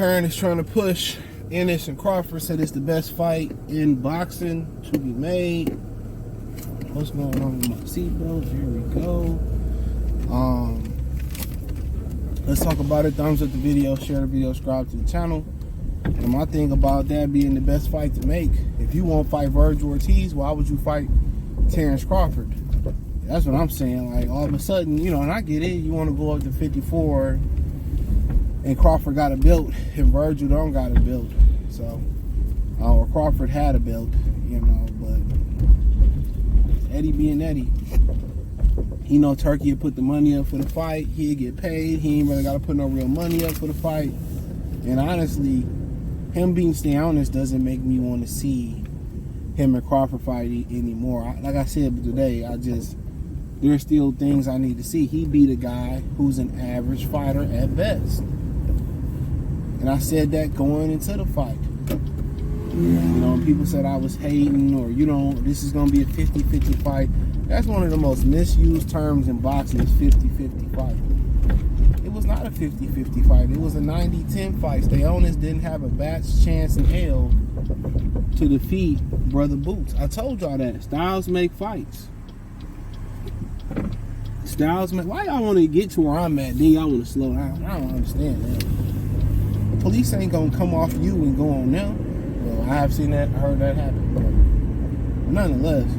Hearn is trying to push Ennis and Crawford, said it's the best fight in boxing to be made. What's going on with my seatbelt? Here we go. Let's talk about it. Thumbs up the video, share the video, subscribe to the channel. And my thing about that being the best fight to make, if you won't fight Virgil Ortiz, why would you fight Terence Crawford? That's what I'm saying. Like, all of a sudden, you know, and I get it, you want to go up to 54 and Crawford got a belt and Virgil don't got a belt. So, or Crawford had a belt, you know, but Eddie being Eddie. He know Turkey had put the money up for the fight. He'd get paid. He ain't really got to put no real money up for the fight. And honestly, him being Stanionis doesn't make me want to see him and Crawford fight anymore. Like I said today, there's still things I need to see. He beat a guy who's an average fighter at best. And I said that going into the fight. You know, people said I was hating, or, you know, this is going to be a 50-50 fight. That's one of the most misused terms in boxing, is 50-50 fight. It was not a 50-50 fight. It was a 90-10 fight. Stanionis didn't have a bat's chance in hell to defeat Brother Boots. I told y'all that. Styles make fights. Styles make... Why y'all want to get to where I'm at, then y'all want to slow down? I don't understand that. The police ain't going to come off you and go on them. Well, I have seen that, I heard that happen. But nonetheless.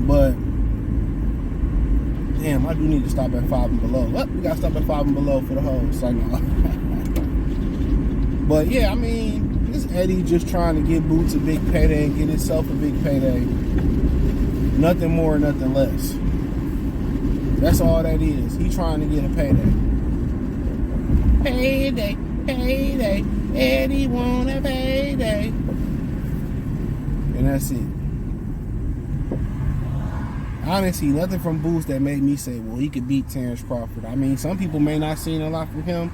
But, damn, I do need to stop at 5 and below. Well, we got to stop at 5 and below for the whole signal. But, yeah, I mean, this Eddie just trying to give Boots a big payday and get himself a big payday. Nothing more, nothing less. That's all that is. He trying to get a payday. Payday, payday. Eddie want a payday. And that's it. Honestly, nothing from Boots that made me say, well, he could beat Terence Crawford. I mean, some people may not seen a lot from him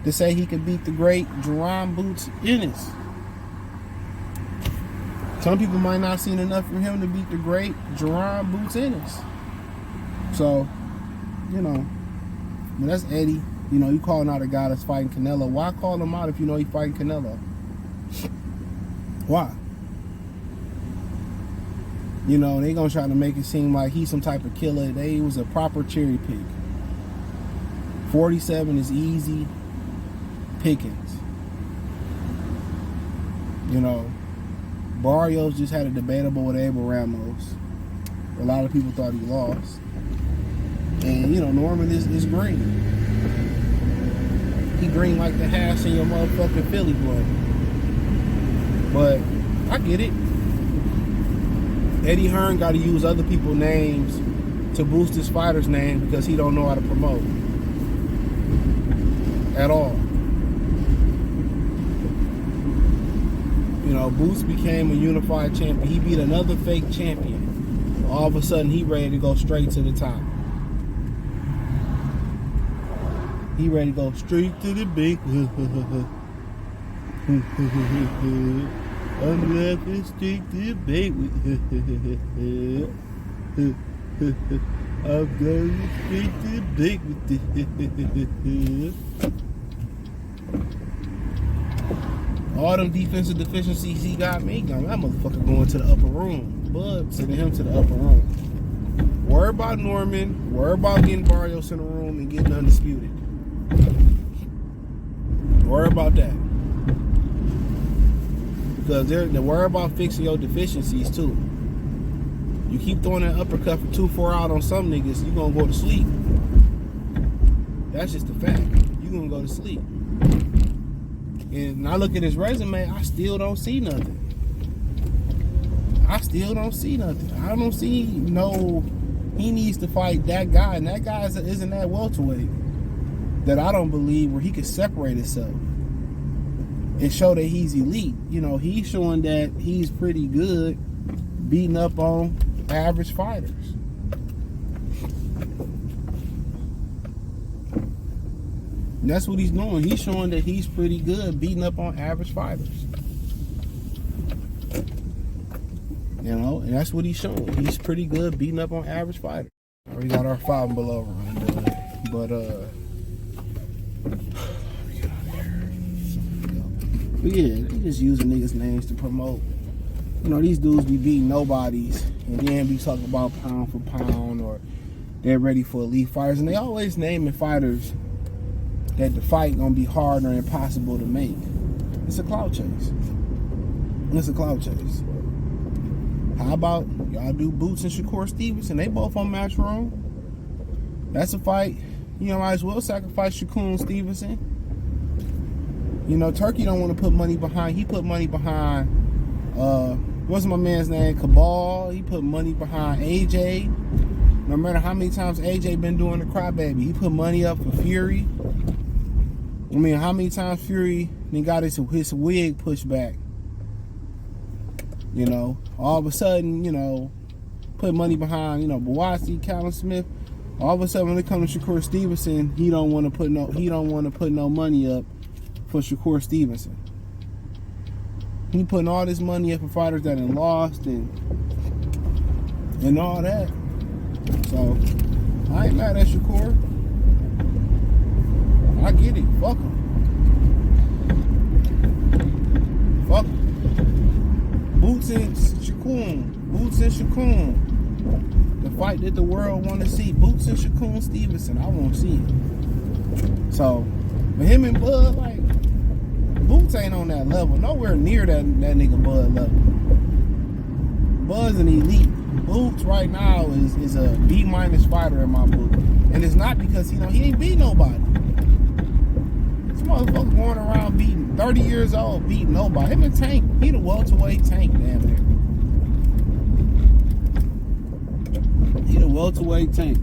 to say he could beat the great Jaron Boots Ennis. Some people might not seen enough from him to beat the great Jaron Boots Ennis. So, you know, but that's Eddie. You know, you calling out a guy that's fighting Canelo. Why call him out if you know he's fighting Canelo? Why? You know, they gonna try to make it seem like he's some type of killer. They was a proper cherry pick. 47 is easy pickings. You know, Barrios just had a debatable with Abel Ramos. A lot of people thought he lost. And, you know, Norman is green. He green like the hash in your motherfucking Philly blood. But I get it. Eddie Hearn got to use other people's names to boost his fighter's name because he don't know how to promote at all. You know, Boots became a unified champion. He beat another fake champion. All of a sudden, he ready to go straight to the top. He ready to go straight to the big. I'm laughing straight to the big. I'm going straight to the big with this. All them defensive deficiencies he got me, that motherfucker going to the upper room. Bud sending him to the upper room. Worry about Norman. Worry about getting Barrios in the room and getting undisputed. Worry about that. Because they're worried about fixing your deficiencies too. You keep throwing that uppercut for 2-4 out on some niggas, you gonna go to sleep. That's just a fact. You gonna go to sleep. And I look at his resume, I still don't see nothing. I still don't see nothing. I don't see he needs to fight that guy, and that guy isn't that welterweight that I don't believe where he could separate himself and show that he's elite. You know, he's showing that he's pretty good beating up on average fighters. And that's what he's doing. He's showing that he's pretty good beating up on average fighters. You know, and that's what he's showing. He's pretty good beating up on average fighters. We got our 5 and below run done. But But yeah, they just using niggas' names to promote. You know, these dudes be beating nobodies and then be talking about pound for pound or they're ready for elite fighters. And they always naming fighters that the fight gonna be hard or impossible to make. It's a clout chase. It's a clout chase. How about y'all do Boots and Shakur Stevenson? They both on Matchroom. That's a fight. You know, might as well sacrifice Shakur Stevenson. You know, Turkey don't want to put money behind. He put money behind, what's my man's name? Cabal. He put money behind AJ. No matter how many times AJ been doing the crybaby, he put money up for Fury. I mean, how many times Fury then got his wig pushed back? You know, all of a sudden, you know, put money behind, you know, Bawasi, Callum Smith. All of a sudden, when it comes to Shakur Stevenson, he don't want to put no money up for Shakur Stevenson. He putting all this money up for fighters that have lost and all that. So I ain't mad at Shakur. I get it. Fuck him. Fuck him. Boots and Shakur. The fight that the world want to see. Boots and Shakur Stevenson. I won't see it. So, but him and Bud, like, Boots ain't on that level. Nowhere near that nigga Bud level. Bud's an elite. Boots right now is a B- fighter in my book. And it's not because, you know, he ain't beat nobody. This motherfucker going around beating 30 years old, beating nobody. Him and Tank, he the welterweight Tank, damn near. He the welterweight Tank.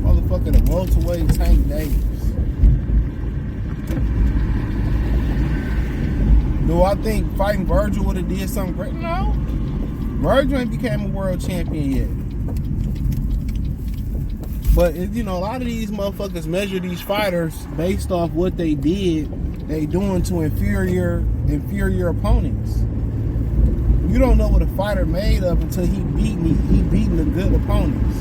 Motherfucker, the welterweight Tank Davis. Do I think fighting Virgil would have did something great? No. Virgil ain't became a world champion yet. But, you know, a lot of these motherfuckers measure these fighters based off what they did, they doing to inferior opponents. You don't know what a fighter made of until he beating the good opponents.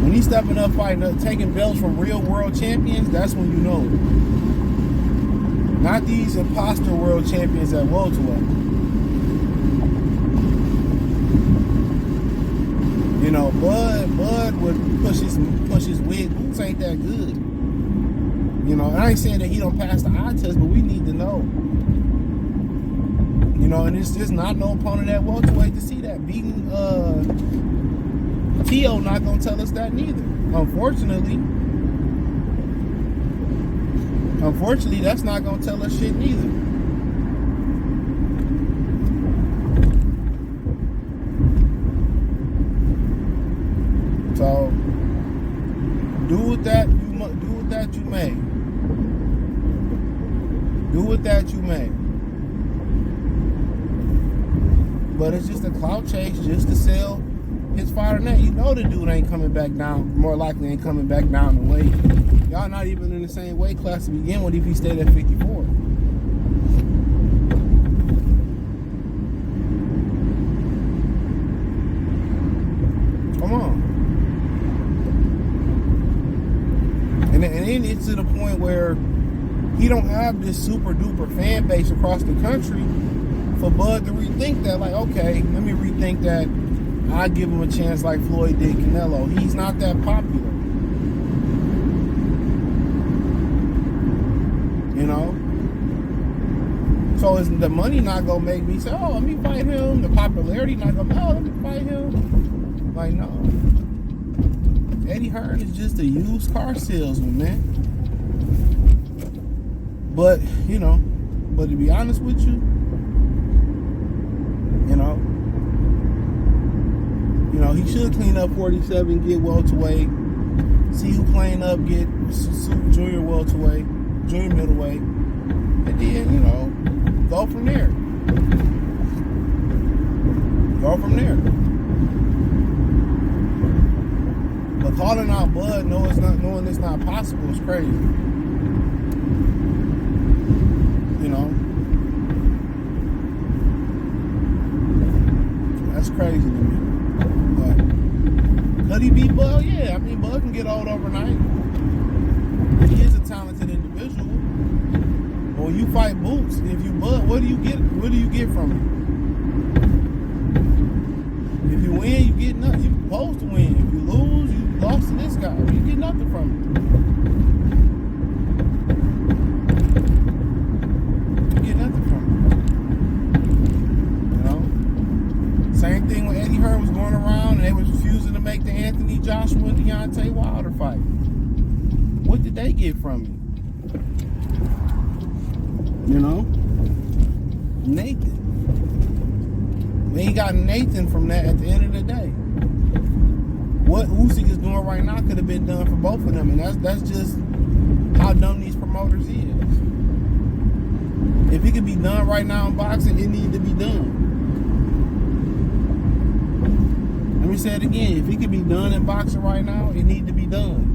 When he's stepping up, fighting up, taking belts from real world champions, that's when you know it. Not these imposter world champions at welterweight. You know, Bud would push his wig. Boots ain't that good. You know, and I ain't saying that he don't pass the eye test, but we need to know. You know, and it's just not no opponent at welterweight to see that. Beating T.O. not gonna tell us that neither. Unfortunately, that's not gonna tell us shit neither. So do with that you may. Do with that you may. But it's just a clout chase just to sell his fighter name. You know the dude ain't coming back down, more likely ain't coming back down the weight. Y'all not even in the same weight class to begin with if he stayed at 54. Come on. And then it's to the point where he don't have this super duper fan base across the country for Bud to rethink that. Like, okay, let me rethink that. I give him a chance like Floyd did Canelo. He's not that popular. You know? So is the money not gonna make me say, oh, let me fight him? The popularity not gonna, oh, let me fight him? Like, no. Eddie Hearn is just a used car salesman, man. But, you know, but to be honest with you, you know, he should clean up 47, get welterweight, see who clean up, get junior welterweight, junior middleweight, and then, you know, go from there. Go from there. But calling out Bud, knowing it's not possible is crazy. You know? That's crazy to me. But could he beat Bud? Yeah, I mean, Bud can get old overnight. He is a talented visual. But when you fight Boots, if you bud, what do you get? What do you get from it? If you win, you get nothing. You're supposed to win. If you lose, you lost to this guy. You get nothing from it. You get nothing from it. You know? Same thing when Eddie Hearn was going around and they was refusing to make the Anthony Joshua and Deontay Wilder fight. What did they get from it? You know? Nathan. We ain't got Nathan from that at the end of the day. What Usyk is doing right now could have been done for both of them, and that's just how dumb these promoters is. If it could be done right now in boxing, it needs to be done. Let me say it again. If it could be done in boxing right now, it needs to be done.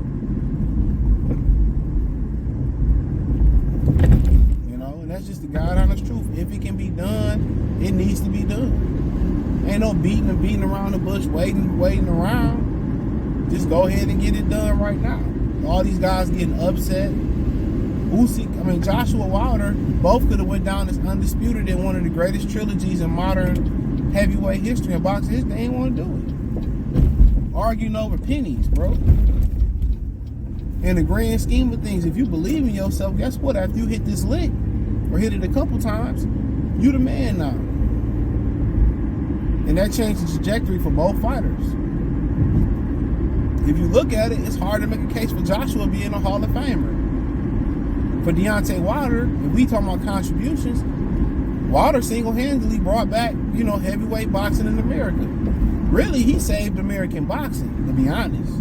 You know, and that's just the God honest truth. If it can be done, it needs to be done. Ain't no beating around the bush, waiting around. Just go ahead and get it done right now. All these guys getting upset. Joshua Wilder, both could have went down as undisputed in one of the greatest trilogies in modern heavyweight history and boxing history. They ain't want to do it. Arguing over pennies, bro. In the grand scheme of things, if you believe in yourself, guess what? After you hit this lick, or hit it a couple times, you the man now. And that changed the trajectory for both fighters. If you look at it, it's hard to make a case for Joshua being a Hall of Famer. For Deontay Wilder, if we talking about contributions, Wilder single-handedly brought back, heavyweight boxing in America. Really, he saved American boxing, to be honest.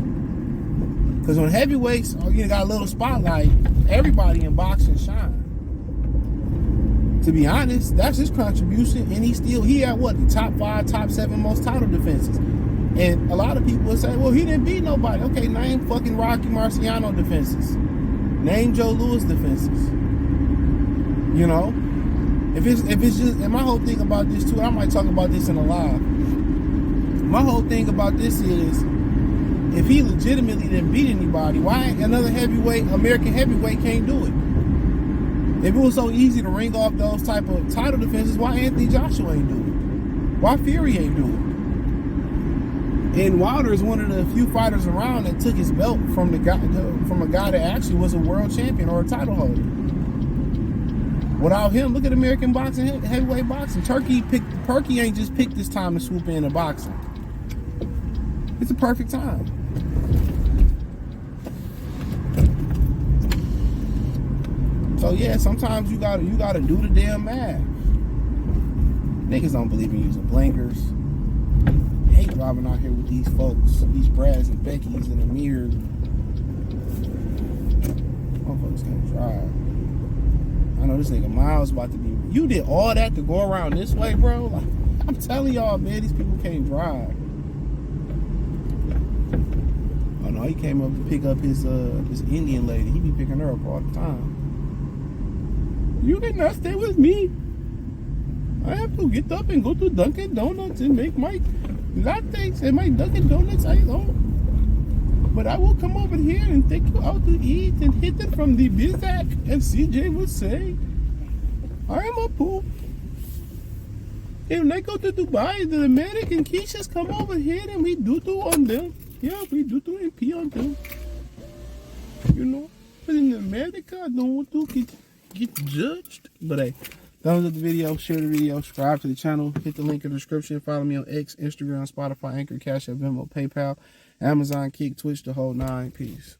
Because when heavyweights, got a little spotlight, everybody in boxing shine. To be honest, that's his contribution, and he had the top 5, top 7 most title defenses. And a lot of people would say, well, he didn't beat nobody. Okay, name fucking Rocky Marciano defenses. Name Joe Louis defenses. If it's just, and my whole thing about this too, I might talk about this in a live. My whole thing about this is, if he legitimately didn't beat anybody, why another American heavyweight can't do it? If it was so easy to ring off those type of title defenses, why Anthony Joshua ain't do it? Why Fury ain't do it? And Wilder is one of the few fighters around that took his belt from a guy that actually was a world champion or a title holder. Without him, look at American boxing, heavyweight boxing. Turkey ain't just picked this time to swoop into boxing. It's a perfect time. So yeah, sometimes you gotta do the damn math. Niggas don't believe in using blinkers. Hate driving out here with these folks, these Brads and Beckys in the mirror. Motherfuckers can't drive. I know this nigga Miles about to be. You did all that to go around this way, bro? Like, I'm telling y'all, man, these people can't drive. Oh no, he came up to pick up his Indian lady. He be picking her up all the time. You cannot stay with me. I have to get up and go to Dunkin' Donuts and make my lattes and my Dunkin' Donuts I own. But I will come over here and take you out to eat and hit it from the Bizak. And CJ would say, I am a poop. And when I go to Dubai, the American Keishas come over here and we do on them. Yeah, we do and pee on them. But in America, I don't want to get judged. But hey, thumbs up the video, share the video, subscribe to the channel, hit the link in the description, follow me on X, Instagram, Spotify, Anchor, Cash App, Venmo, PayPal, Amazon, Kick, Twitch, the whole 9. Peace.